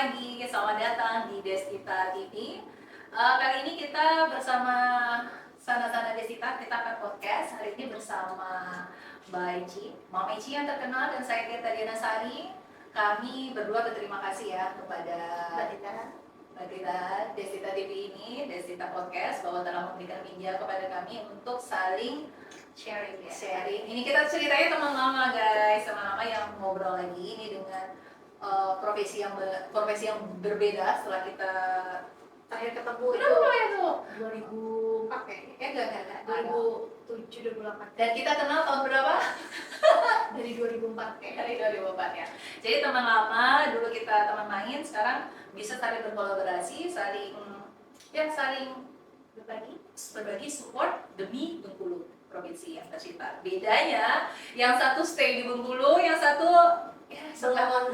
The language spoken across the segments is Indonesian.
lagi, selamat datang di Destita TV. Kali ini kita bersama Sana-Sana Destita, kita akan podcast. Hari ini bersama Mbak Eci, Mama Eci yang terkenal, dan saya Tirta Diana Sari. Kami berdua berterima kasih ya kepada Mbak Tita Destita TV ini, Destita Podcast, bahwa telah memberikan media kepada kami untuk saling sharing. Ini kita ceritanya teman lama guys, teman lama yang ngobrol lagi ini dengan profesi yang berbeda setelah kita terakhir ketemu itu berapa ya tuh? 2004 kayaknya. Enggak. 2007 2008. Dan kita kenal tahun berapa? Dari 2004 kayaknya. Dari 2004 ya. Jadi teman lama, dulu kita teman main, sekarang bisa saling berkolaborasi, saling berbagi support demi Bengkulu, provinsi yang tercinta. Bedanya, yang satu stay di Bengkulu, yang satu ya sempat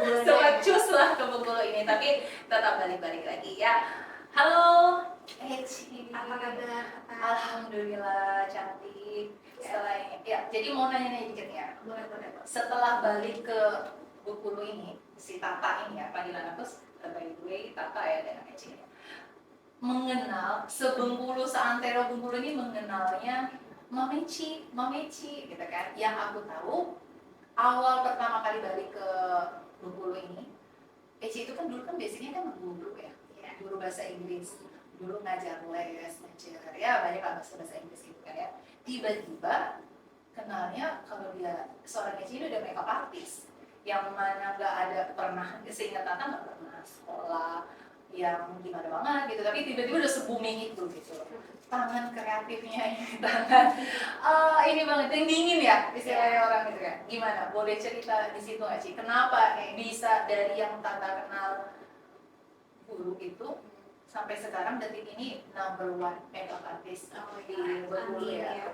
cus lah ke Bengkulu ini, tapi tetap balik-balik lagi ya. Halo Eci, Apa kabar? Alhamdulillah cantik. Setelah ini, ya jadi mau nanya dikit ya. Boleh. Setelah balik ke Bengkulu ini, si Tata ini ya, panggilan aku by the way Tata ya dengan Eci. Mengenal sebengkulu, seantero Bengkulu ini mengenalnya Mama Eci gitu kan. Yang aku tahu awal pertama kali balik ke Bengkulu ini, Eci itu kan dulu kan basicnya kan guru ya, guru bahasa Inggris, dulu ngajar les, ngajar ya banyak lah bahasa Inggris gitu kan ya. Tiba-tiba kenalnya kalau dia seorang Eci ini udah makeup artist, yang mana nggak ada pernah, seingat Tata nggak pernah sekolah yang gimana banget gitu, tapi tiba-tiba udah se-booming itu gitu. Tangan kreatifnya ini, tangan ini banget, yang dingin ya istilahnya orang gitu kan. Gimana? Boleh cerita di situ nggak sih? Kenapa bisa dari yang Tata kenal guru itu sampai sekarang detik ini number one makeup artist di Bengkulu ya?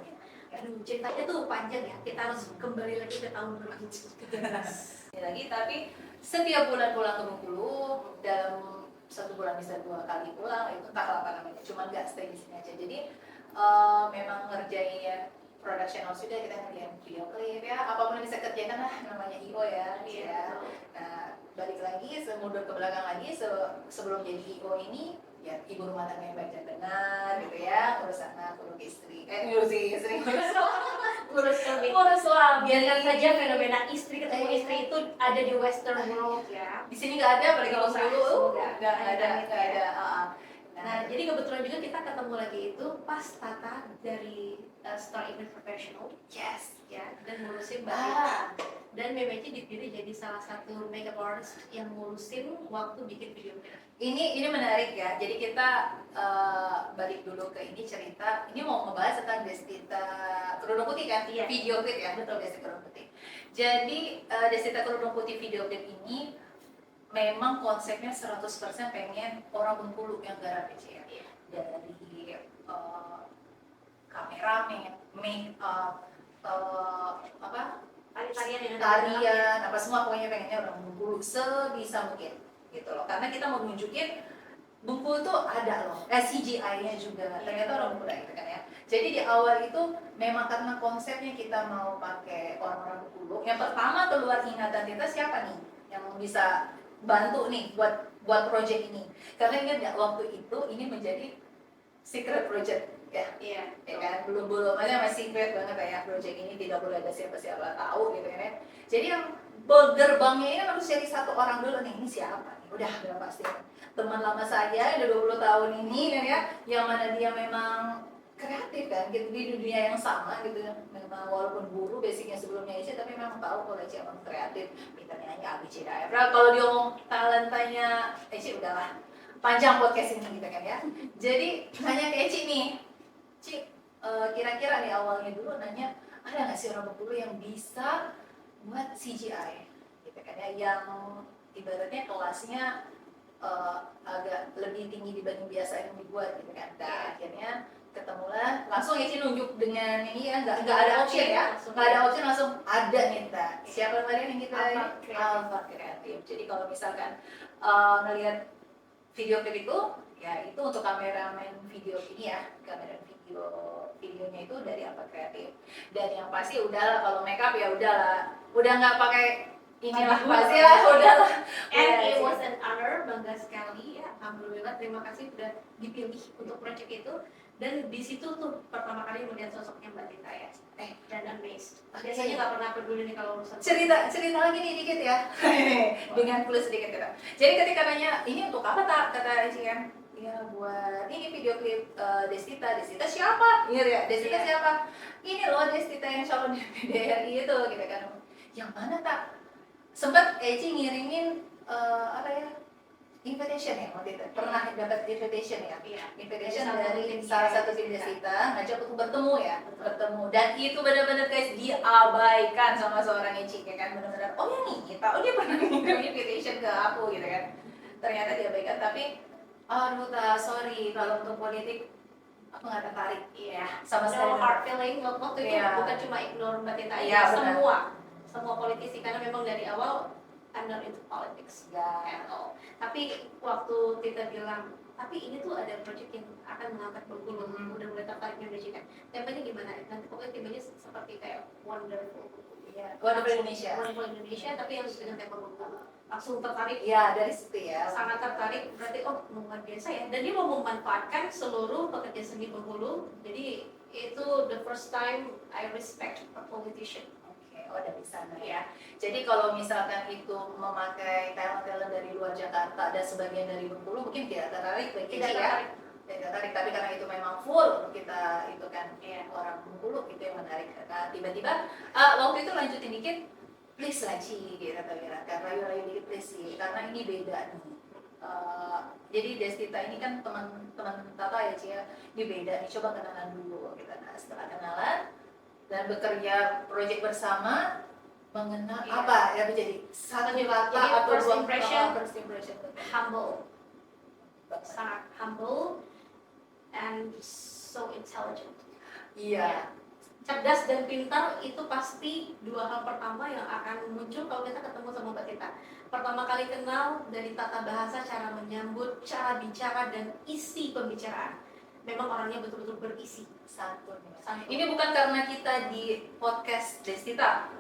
Aduh, ceritanya tuh panjang ya. Kita harus kembali lagi ke tahun 2017. Lagi, tapi setiap bulan pulang ke Bengkulu, dalam satu bulan bisa 2 kali pulang, itu tak apa namanya, cuman nggak stay di sini aja. Jadi memang ngerjain production house juga, kita ngerjain video klip ya, apapun yang bisa kerjakan lah, namanya IO ya. Nah balik lagi, mundur ke belakang lagi, sebelum jadi IO ini ya ibu rumah tangga yang baik dan benar gitu ya, ngurus anak, ngurus istri, ngurus suami. Biarkan saja fenomena istri ketemu istri itu ada di Western world ya. Di sini nggak ada, apalagi kalau dulu nggak ada. Nah, jadi kebetulan juga kita ketemu lagi itu pas Tata dari Star Event Professional, ya, dan ngurusin Mbak. Dan Memeci dipilih jadi salah satu makeup artist yang ngurusin waktu bikin video klip. Ini menarik ya. Jadi kita balik dulu ke ini cerita. Ini mau ngebahas tentang Destita Kerudung Putih kan? Iya. Video klip ya, betul, Destita Kerudung Putih. Jadi Destita Kerudung Putih video klip ini memang konsepnya 100% pengen orang Bengkulu yang garap ya. Dari kameramen, make up, tarian, apa semua pokoknya pengennya orang Bengkulu sebisa mungkin gitu loh. Karena kita mau nunjukin Bengkulu tuh ada loh, CGI-nya juga ternyata orang Bengkulu gitu kan ya. Jadi di awal itu memang karena konsepnya kita mau pakai orang-orang Bengkulu. Yang pertama keluar ingatan kita siapa nih yang bisa bantu nih buat project ini. Karena ingat ya waktu itu ini menjadi secret project ya kan, belum aja masih secret banget ya project ini, tidak boleh ada siapa-siapa tahu gitu kan ya. Jadi yang gerbangnya ini harus jadi satu orang dulu nih, ini siapa nih, udah pasti teman lama saya udah 20 tahun ini kan ya, yang mana dia memang kreatif kan gitu, di dunia yang sama gitu, memang walaupun guru basicnya sebelumnya Eci, tapi memang tahu kalau Eci emang kreatif, pintar nyanyi ABC daerah. Kalau dia ngomong talentanya Eci udahlah panjang podcast ini gitu kan ya. Jadi nanya ke Eci nih, Ci, kira-kira nih awalnya dulu nanya, ada nggak sih orang Bengkulu yang bisa buat CGI gitu kan ya, yang ibaratnya kelasnya agak lebih tinggi dibanding biasa yang dibuat gitu kan. Nah akhirnya ketemulah, langsung Eci nunjuk dengan ini ya, nggak ada option ya, nggak ada option, langsung ada nih Mbak. Siapa kemarin yang kita Alfa Kreatif. Jadi kalau misalkan ngelihat video klip itu, ya itu untuk kameramen video ini ya, kameramen videonya itu dari Alfa Kreatif. Dan yang pasti udahlah kalau makeup ya udahlah, udah nggak pakai inilah pasti lah, udahlah. And it was an honor, bangga alhamdulillah terima kasih udah dipilih untuk proyek itu. Dan di situ tuh pertama kali melihat sosoknya Mbak Tita ya, dan amazed. Biasanya nggak pernah peduli nih kalau urusan cerita lagi nih dikit ya dengan plus sedikit gitu. Jadi ketika nanya ini untuk apa tak, kata Eci kan, ya buat ini video klip Destita siapa? Iya ya, Destita siapa? Ini loh Destita yang calon DPD RI itu gitu kan. Yang mana tak? Sempat Eci ngirimin apa ya, invitation ya waktu itu, pernah dapat invitation ya, invitation dari salah satu tim Destita ngajak untuk bertemu ya, bertemu, dan itu benar-benar guys diabaikan sama seorang Eci ya kan, benar-benar oh ya nih kita, oh dia pernah ngirim invitation ke aku gitu kan, ternyata diabaikan. Tapi aduh sorry kalau untuk politik aku nggak tertarik sama sekali. No hard feeling waktu itu bukan cuma ignore Mbak Tita aja, semua politisi, karena memang dari awal I'm not into politics at all. Tapi waktu Tita bilang, tapi ini tuh ada project yang akan mengangkat Bengkulu, udah mulai tertarik membagikan. Temanya gimana? Nanti pokoknya temanya seperti kayak Wonderful Indonesia, tapi yang dengan tema Bengkulu. Langsung tertarik. Ya dari situ ya. Sangat tertarik. Berarti luar biasa ya. Dan dia mau memanfaatkan seluruh pekerja seni Bengkulu. Jadi itu the first time I respect a politician. Dari sana ya. Jadi kalau misalkan itu memakai talent dari luar Jakarta dan sebagian dari Bengkulu mungkin tidak tertarik bagi ya. Tidak tertarik, tapi karena itu memang full kita itu kan orang Bengkulu itu yang menarik. Tiba-tiba waktu itu lanjutin dikit, please lah Ci, kata Wira, rayu dikit please sih, karena ini beda nih. Jadi Destita ini kan teman Tata ya Ci ya, ini beda nih, coba kenalan dulu gitu. Nah setelah kenalan dan bekerja proyek bersama, mengenal apa ya, jadi satu kata atau first dua impression, humble, sangat humble and so intelligent. Iya. Cerdas dan pintar itu pasti dua hal pertama yang akan muncul kalau kita ketemu sama Mbak Tita. Pertama kali kenal dari tata bahasa, cara menyambut, cara bicara, dan isi pembicaraan. Memang orangnya betul-betul berisi. Santun. Ini bukan karena kita di podcast Destita,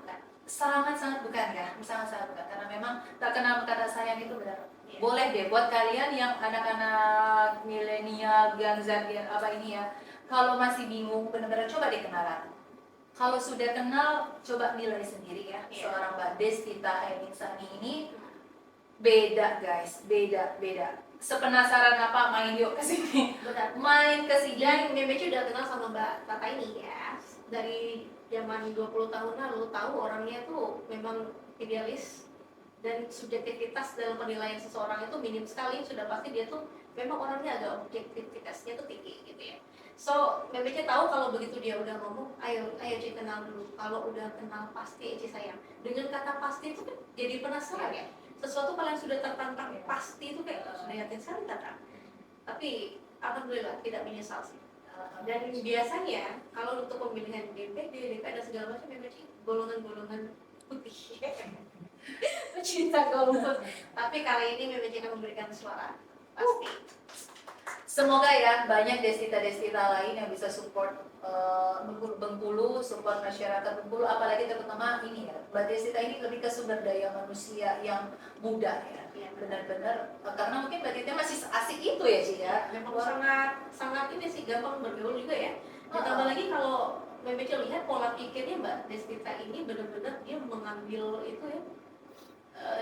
sangat-sangat bukan ya, sangat-sangat bukan, karena memang tak kenal kata sayang itu benar. Boleh deh buat kalian yang anak-anak milenial, Gen Z, apa ini ya, kalau masih bingung benar-benar coba deh kenalan. Kalau sudah kenal, coba nilai sendiri ya. Seorang Mbak Destita Hemingsani ini beda guys, beda. Sepenasaran apa, main yuk ke sini. Main ke sini. Dan Memeci udah kenal sama Mbak Tata ini ya. Dari zaman 20 tahun lalu, tahu orangnya tuh memang idealis dan subjektivitas dalam penilaian seseorang itu minim sekali. Sudah pasti dia tuh memang orangnya agak objektivitasnya tuh tinggi gitu ya. So, Memeci tahu kalau begitu dia udah ngomong, ayo Ci kenal dulu. Kalau udah kenal pasti Ci sayang. Dengan kata pasti itu kan jadi penasaran ya. Sesuatu kalau yang sudah tertantang pasti itu kayak sudah yakin sekali Tata. Tapi alhamdulillah tidak menyesal sih. Dan biasanya kalau untuk pemilihan DPD dan segala macam memang golongan-golongan putih. Cinta golongan. Tapi kali ini memang akan memberikan suara pasti. Semoga ya banyak Destita lain yang bisa support Bengkulu, support masyarakat Bengkulu, apalagi terutama ini ya, Mbak Destita ini lebih ke sumber daya manusia yang muda ya, benar-benar, karena mungkin Mbak Destita masih asik itu ya Ci ya. Memang sangat ini sih gampang bergaul juga ya. Ditambah lagi kalau Memeci lihat pola pikirnya Mbak Destita ini benar-benar dia mengambil itu ya.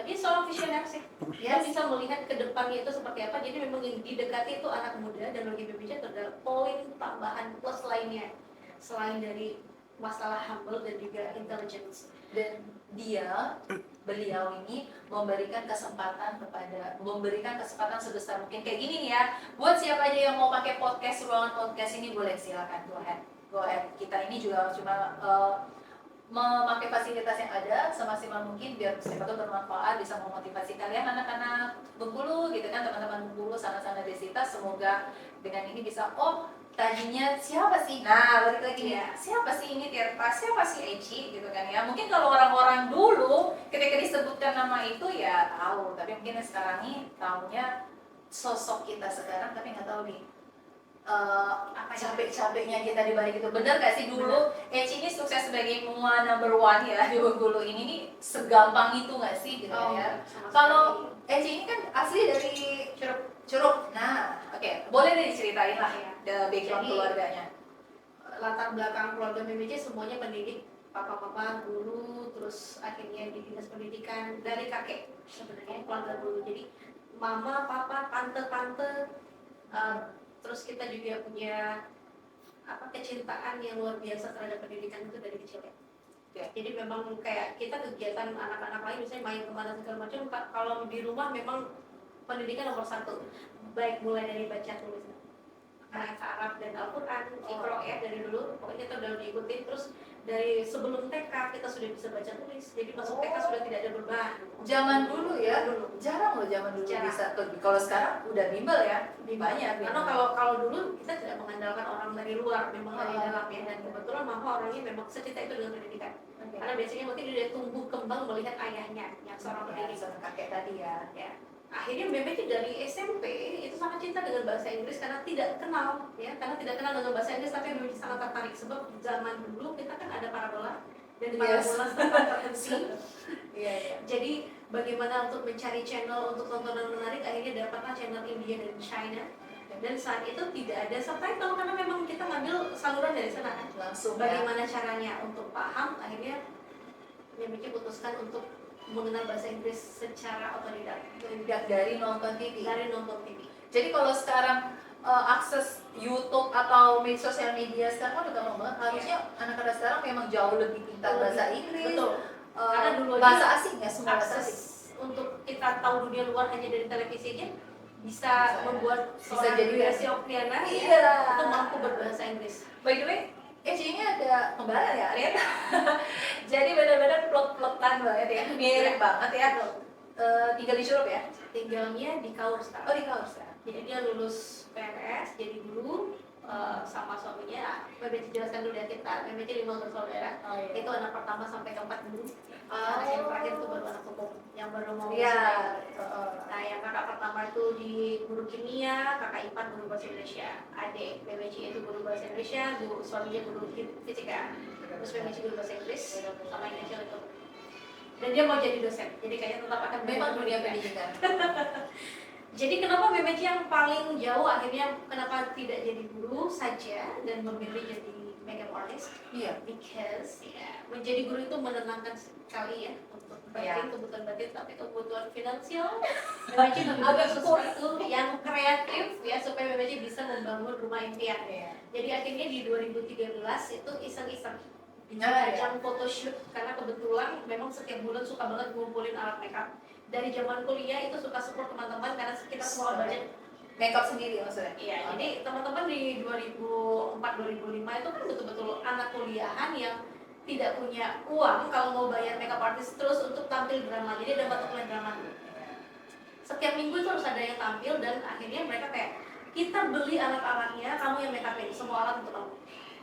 Dia seorang visioner sih. Dia bisa melihat ke depannya itu seperti apa. Jadi memang yang didekati itu anak muda, dan bagi Memeci itu adalah poin tambahan plus lainnya selain dari masalah humble dan juga intelligence. Dan beliau ini memberikan kesempatan sebesar mungkin kayak gini nih ya. Buat siapa aja yang mau pakai ruangan podcast ini boleh, silakan go ahead. Kita ini juga cuma memakai fasilitas yang ada semaksimal mungkin biar siapa tahu bermanfaat, bisa memotivasi kalian anak-anak Bengkulu gitu kan, teman-teman Bengkulu, sana-sana Destita. Semoga dengan ini bisa, tadinya siapa sih? Nah, balik lagi nih, siapa sih ini Tirta? Siapa sih Eci gitu kan ya. Mungkin kalau orang-orang dulu ketika disebutkan nama itu ya tahu, tapi mungkin sekarang nih tahunya sosok kita sekarang, tapi nggak tahu nih capek-capeknya kita di balik itu. Bener gak sih dulu Eci ini sukses sebagai mua number one ya di Bengkulu ini nih, segampang itu gak sih gitu ya. Kalau Eci ini kan asli dari Curup. Nah, oke. Boleh deh diceritain lah Ya. background Jadi, keluarganya. latar belakang keluarga MMJ semuanya pendidik, papa-papa, guru, terus akhirnya di dinas pendidikan dari kakek sebenarnya keluarga guru. Jadi mama, papa, tante-tante, terus kita juga punya kecintaan yang luar biasa terhadap pendidikan itu dari kecil ya. Ya. Jadi memang kayak kita kegiatan anak-anak lain misalnya main kemana segala macam, kalau di rumah memang pendidikan nomor satu, baik mulai dari baca tulis bahasa Arab dan Al-Quran, Iqra ya dari dulu, pokoknya kita udah diikutin. Terus dari sebelum TK kita sudah bisa baca tulis, jadi masuk TK sudah tidak ada beban. Zaman dulu ya, Dulu. jarang loh zaman dulu Jarang. bisa tuh. Kalau sekarang udah bimbel ya, banyak. Karena kalau dulu kita tidak mengandalkan orang dari luar, memang dari dalam ya. Dan kebetulan mama orangnya memang secinta itu dengan pendidikan. Karena biasanya mungkin dia tumbuh kembang melihat ayahnya yang seorang pendidik. Seorang kakek tadi ya. Akhirnya memang dari SMP itu sangat cinta dengan bahasa Inggris karena tidak kenal dengan bahasa Inggris, tapi memang sangat tertarik sebab zaman dulu kita kan ada parabola dan parabola tempat terhenti. Jadi bagaimana untuk mencari channel untuk tontonan menarik, akhirnya dapatlah channel India dan China. Dan saat itu tidak ada subtitle karena memang kita ngambil saluran dari sana kan. Langsung. Bagaimana caranya untuk paham, akhirnya memang putuskan untuk mengenal bahasa Inggris secara otodidak dari nonton TV. Jadi kalau sekarang akses YouTube atau sosial media sekarang kan udah gampang banget. Harusnya anak-anak sekarang memang jauh lebih pintar bahasa Inggris. Betul. Karena dulu bahasa asing ya, semua bahasa akses asing. untuk kita tahu dunia luar hanya dari televisi aja bisa membuat bisa jadi versi Oktiana itu mampu berbahasa Inggris. By the way, nya ada kembaran ya, Arian? Jadi benar-benar plot-plotan banget ya, mirip banget ya. Tinggal di Curup ya? Tinggalnya di Kaur sekarang. Oh, di Kaur sekarang. Jadi dia lulus PNS, jadi guru sama suaminya. Memeci jelaskan dulu ya kita, Memeci 5 bersaudara. Itu anak pertama sampai keempat dulu. Yang terakhir itu baru anak hukum, yang baru mau Nah, yang kakak pertama itu di guru kimia, kakak ipar guru bahasa Indonesia, adik Memeci itu guru bahasa Indonesia, suaminya guru fisika, terus Memeci guru bahasa Inggris sama Indonesia itu. Dan dia mau jadi dosen, jadi kayaknya tetap akan memang dunia pendidikan. Jadi kenapa Memeci yang paling jauh akhirnya kenapa tidak jadi guru saja dan memilih jadi makeup artist? Iya. Because menjadi guru itu menenangkan sekali ya untuk batin, kebutuhan batin, tapi kebutuhan finansial. Memeci membuat sesuatu yang kreatif ya supaya Memeci bisa membangun rumah impian. Jadi akhirnya di 2013 itu iseng-iseng ajang photoshoot karena kebetulan memang setiap bulan suka banget ngumpulin alat makeup. Dari zaman kuliah itu suka support teman-teman karena kita semua budget makeup sendiri maksudnya. Iya, jadi teman-teman di 2004-2005 itu kan betul-betul anak kuliahan yang tidak punya uang kalau mau bayar makeup artist terus untuk tampil drama. Jadi ada mata kuliah drama dulu. Setiap minggu itu harus ada yang tampil dan akhirnya mereka kayak kita beli alat-alatnya, kamu yang make upin, semua alat untuk kamu.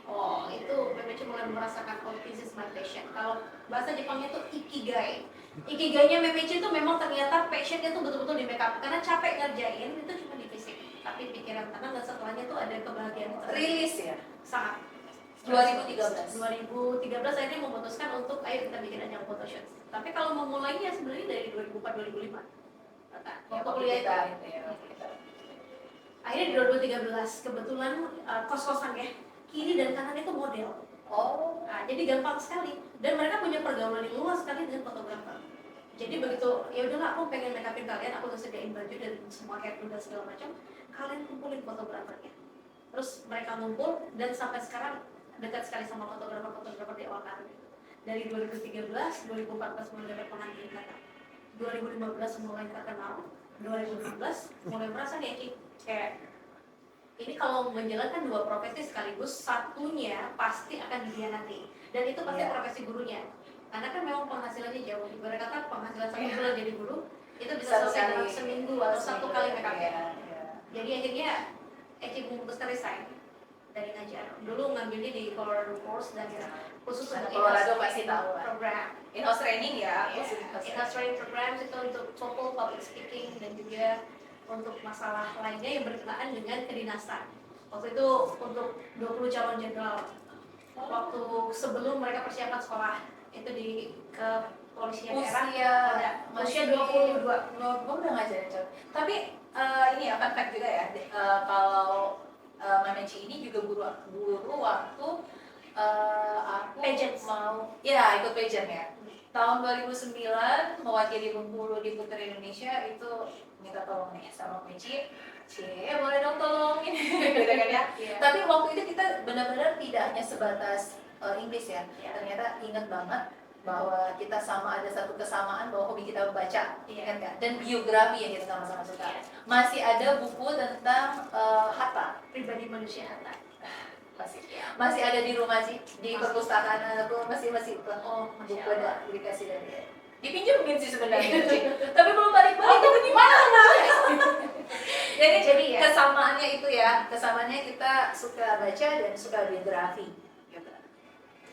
Oh, itu Memeci mulai merasakan this is my passion. Kalau bahasa Jepangnya itu ikigai. Ikigainya Memeci itu memang ternyata passionnya itu betul-betul di makeup karena capek ngerjain itu cuma di fisik, tapi pikiran tenang dan setelahnya tuh ada kebahagiaan. Rilis ya? Sangat. 2013 akhirnya memutuskan untuk ayo kita bikin ajang photoshoot. Tapi kalau memulainya sebenarnya dari 2004-2005. Waktu kuliah itu. Akhirnya di 2013 kebetulan kos-kosan ya. Kiri dan kanan itu model. Nah, jadi gampang sekali. Dan mereka punya pergaulan yang luas sekali dengan fotografer. Jadi begitu, ya udahlah aku pengen make upin kalian, aku udah sediain baju dan semua hairdo dan segala macam. Kalian kumpulin fotografernya. Terus mereka ngumpul dan sampai sekarang dekat sekali sama fotografer di awal karir. Dari 2013, 2014 mulai dapat penghargaan, 2015 mulai terkenal, 2016 mulai merasa nih kayak ini kalau menjalankan dua profesi sekaligus, satunya pasti akan dihianati dan itu pasti profesi gurunya karena kan memang penghasilannya jauh. Ibarat kata penghasilan satu bulan jadi guru itu bisa selesai dalam seminggu atau satu kali make up. Jadi akhirnya Eci memutuskan resign dari ngajar. Dulu ngambilnya di Colorado Course dan khusus untuk Colorado pasti tahu program in-house training ya. In-house training program itu untuk TOEFL, public speaking dan juga untuk masalah lainnya yang berkenaan dengan kedinasan. Waktu itu untuk 20 calon jenderal. Waktu sebelum mereka persiapan sekolah itu ke kepolisian daerah usia pada usia masih 22. udah ngajarin cewek. Tapi ini ya fun fact juga ya, kalau Mamenci ini juga guru waktu aku Pageants. mau ya ikut pageant ya. Tahun 2009 mewakili Bengkulu di Putri Indonesia itu minta tolong nih sama Meci, boleh dong tolongin gitu kan ya. Iya. Tapi waktu itu kita benar-benar tidak hanya sebatas Inggris ya. Iya. Ternyata ingat banget bahwa kita sama ada satu kesamaan bahwa hobi kita membaca, Iya. ingat nggak? Dan biografi yang kita sama-sama suka. Iya. Masih ada buku tentang Hatta. Pribadi manusia Hatta. Masih ada di rumah sih, di Masih. perpustakaan aku masih Oh, Masya buku Allah. ada dikasih dari dia. Dipinjemin sih sebenarnya, Ci. Tapi belum balik-balik. Itu di mana? Jadi ya. kesamaannya itu ya, kesamaannya kita suka baca dan suka biografi. Gitu.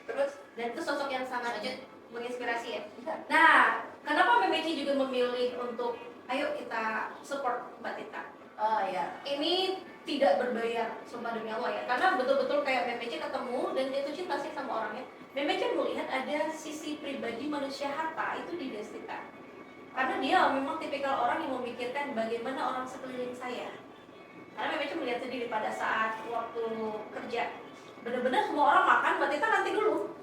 Terus Dan itu sosok yang sangat Lanjut. menginspirasi ya. Iya. Nah, kenapa Memeci juga memilih untuk ayo kita support Mbak Tita? Oh ya, Ini tidak berbayar, sumpah demi Allah ya. Karena betul-betul kayak Memeci ketemu dan dia tuh cinta sih sama orangnya. Memeci melihat ada sisi pribadi manusia Hatta itu di Destita. Karena dia memang tipikal orang yang memikirkan bagaimana orang sekeliling saya. Karena Memeci melihat sendiri pada saat waktu kerja, benar-benar semua orang makan, Mbak Tita nanti dulu.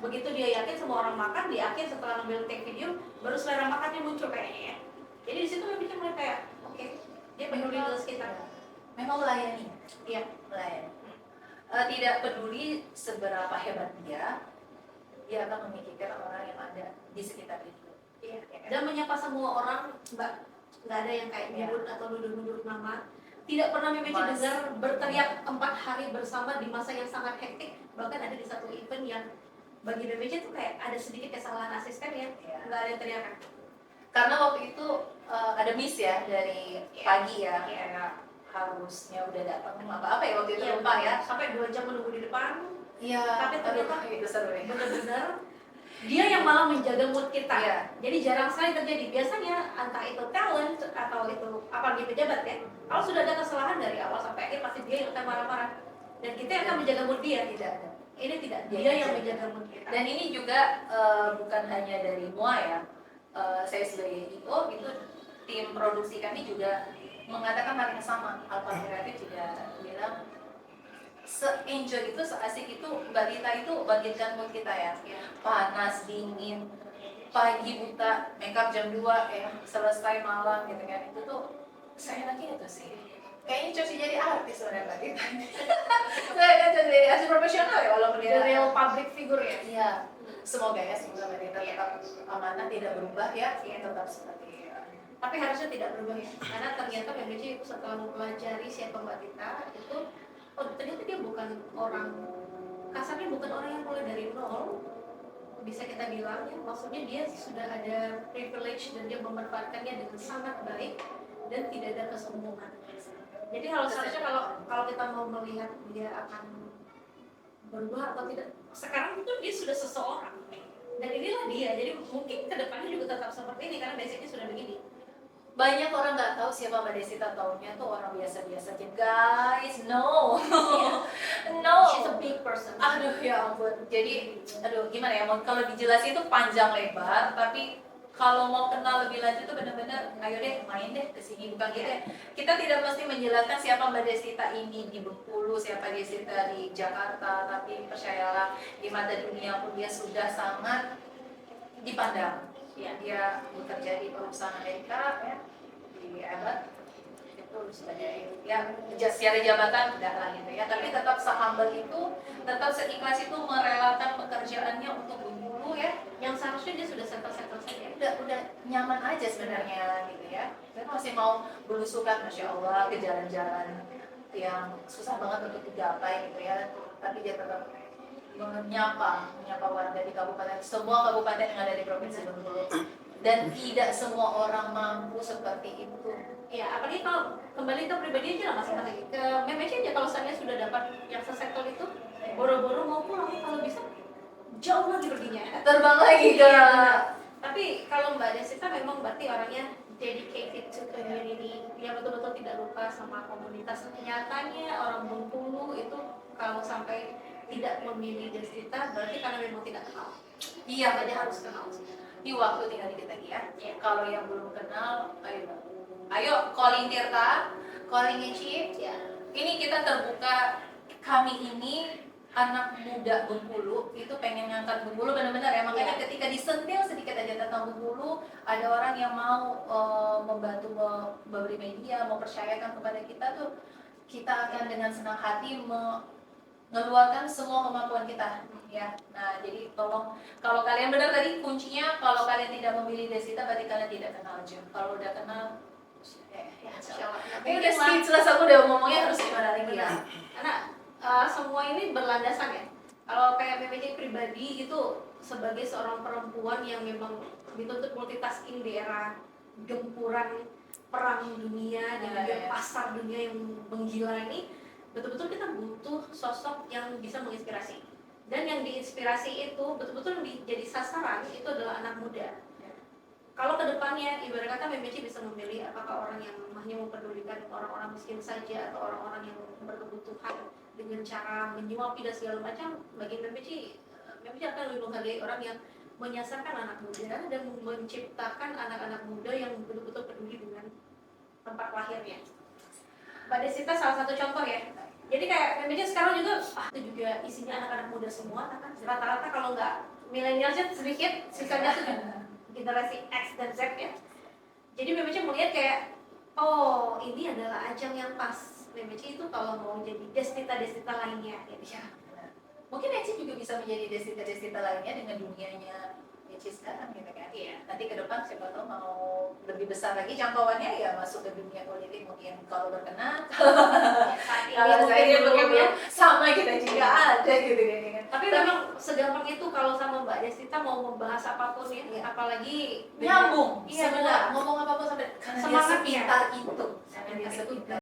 Begitu dia yakin semua orang makan, di akhir setelah ngambil take video, baru selera makannya muncul kayaknya ya. Jadi di situ Memeci mulai kayak, oke, dia peduli dengan sekitar. memang melayani. Iya. Melayani. Tidak peduli seberapa hebat dia akan memikirkan orang yang ada di sekitar itu. Iya. Ya kan? Dan menyapa semua orang, Mbak, nggak ada yang kayak Iya. nyebut atau nuduh-nuduh nama. Tidak pernah Memeci Mas. dengar berteriak 4 hari bersama di masa yang sangat hektik. Bahkan ada di satu event yang bagi Memeci tuh kayak ada sedikit kesalahan asisten ya, Iya. nggak ada yang teriakan. Karena waktu itu ada miss ya dari pagi ya, Iya. kayak harusnya udah datang apa ya waktu itu Iya, lupa ya. sampai 2 jam menunggu di depan. Iya. Tapi ternyata itu seru ya. benar-benar dia yang malah menjaga mood kita. Iya. Jadi jarang sekali terjadi. Biasanya entah itu talent atau itu apalagi pejabat ya. Kalau sudah ada kesalahan dari awal sampai akhir pasti dia yang akan marah-marah. Dan kita yang akan menjaga mood dia. Tidak ada. Ini tidak, Dia dia yang yang menjaga. menjaga mood kita. Dan ini juga bukan hanya dari MUA ya. Saya sebagai IO itu tim produksi kami juga mengatakan hal yang sama. Alpha Kreatif juga bilang se-enjoy itu, seasik itu Mbak Tita itu bagikan mood kita ya. Panas, dingin, pagi buta, makeup jam 2 selesai malam gitu kan. Itu tuh saya lagi itu sih. Kayaknya cocok jadi artis sebenarnya Mbak Tita. Saya kan jadi artis profesional ya walaupun The dia real public figure ya. Iya, semoga Mbak Tita tetap amanah, tidak berubah ya, tetap seperti Tapi harusnya tidak berubah ya. Karena ternyata Memeci setelah mempelajari siapa Mbak Tita itu, oh ternyata dia bukan orang, kasarnya bukan orang yang mulai dari nol. Bisa kita bilang ya, maksudnya dia sudah ada privilege dan dia memanfaatkannya dengan sangat baik dan tidak ada kesombongan. Jadi seharusnya kalau kita mau melihat dia akan berubah atau tidak, sekarang itu dia sudah seseorang dan inilah dia. Jadi mungkin kedepannya juga tetap seperti ini karena basicnya sudah begini. banyak orang nggak tahu siapa Mbak Desita, taunya tuh orang biasa-biasa aja guys. No. No. She's a big person. Aduh ya ampun, jadi gimana ya, kalau dijelasin itu panjang lebar, tapi kalau mau kenal lebih lanjut tuh benar-benar ayo deh main deh ke sini, bukan gitu ya. Kita tidak mesti menjelaskan siapa Mbak Desita ini di Bengkulu, siapa Desita di Jakarta, tapi percayalah di mata dunia pun dia sudah sangat dipandang. Ya, dia bekerja di perusahaan Amerika ya, di Abbott itu sebagai ya secara jabatan enggak lah gitu ya, tapi tetap se-humble itu, tetap seikhlas itu merelakan pekerjaannya untuk Bengkulu ya, Yang seharusnya dia sudah settle saja. udah nyaman aja sebenarnya gitu ya. Dan masih mau belusukan, masya Allah, ke jalan-jalan yang susah banget untuk digapai gitu ya, tapi dia tetap menyapa warga di kabupaten, semua kabupaten yang ada di provinsi Bengkulu, dan tidak semua orang mampu seperti itu. Ya, apalagi kalau kembali ke pribadi aja lah masing-masing. Ke Memeci aja kalau saya sudah dapat yang sesettle itu, boro-boro mau pulang kalau bisa jauh lagi perginya. Terbang lagi ke Iya, benar. Tapi kalau Mbak Desita memang berarti orangnya dedicated to community, yang betul-betul tidak lupa sama komunitas. Nyatanya orang Bengkulu itu kalau sampai tidak memilih Desita berarti karena memang tidak kenal. iya Dia harus kenal. di waktu tinggal dikit lagi ya. Kalau yang belum kenal, ayo calling Tirta, calling Eci. Ini kita terbuka, kami ini anak muda Bengkulu itu pengen ngangkat Bengkulu benar-benar ya, makanya ketika disentil sedikit aja tentang Bengkulu, ada orang yang mau membantu memberi media, mempercayakan kepada kita tuh, kita akan dengan senang hati mengeluarkan semua kemampuan kita ya. Nah jadi tolong, kalau kalian benar tadi kuncinya, kalau kalian tidak memilih Desita berarti kalian tidak kenal Jun. Kalau udah kenal udah speechless aku udah ngomongnya harus gimana lagi ya. Karena semua ini berlandasan ya. Kalau kayak PPJ pribadi itu sebagai seorang perempuan yang memang dituntut multitasking di era gempuran perang dunia dan juga pasar dunia yang menggila ini, betul-betul kita butuh sosok yang bisa menginspirasi. Dan yang diinspirasi itu betul-betul jadi sasaran itu adalah anak muda. Kalau kedepannya ibarat kata PPJ bisa memilih apakah orang yang hanya mempedulikan orang-orang miskin saja atau orang-orang yang berkebutuhan dengan cara menyuapi dan segala macam, bagi PPJ akan lebih menghargai orang yang menyasarkan anak muda dan menciptakan anak-anak muda yang betul-betul peduli dengan tempat lahirnya. Mbak Desita salah satu contoh ya. Jadi kayak PPJ sekarang juga itu juga isinya anak-anak muda semua, kan rata-rata kalau nggak milenialnya sedikit, sisanya tuh generasi X dan Z ya. Jadi PPJ melihat kayak, oh ini adalah ajang yang pas. PPJ itu kalau mau jadi Desita lainnya ya. Mungkin Eci juga bisa menjadi Desita lainnya dengan dunianya Eci sekarang gitu kan. Iya. Nanti ke depan siapa tahu mau lebih besar lagi jangkauannya ya masuk ke dunia politik mungkin kalau berkenan. Kalau saya belum ya sama kita juga ada gitu kan. Tapi memang segampang itu kalau sama Mbak Desita mau membahas apapun ya, apalagi nyambung. Iya benar. Ngomong apapun sampai karena semangat dia sepintar itu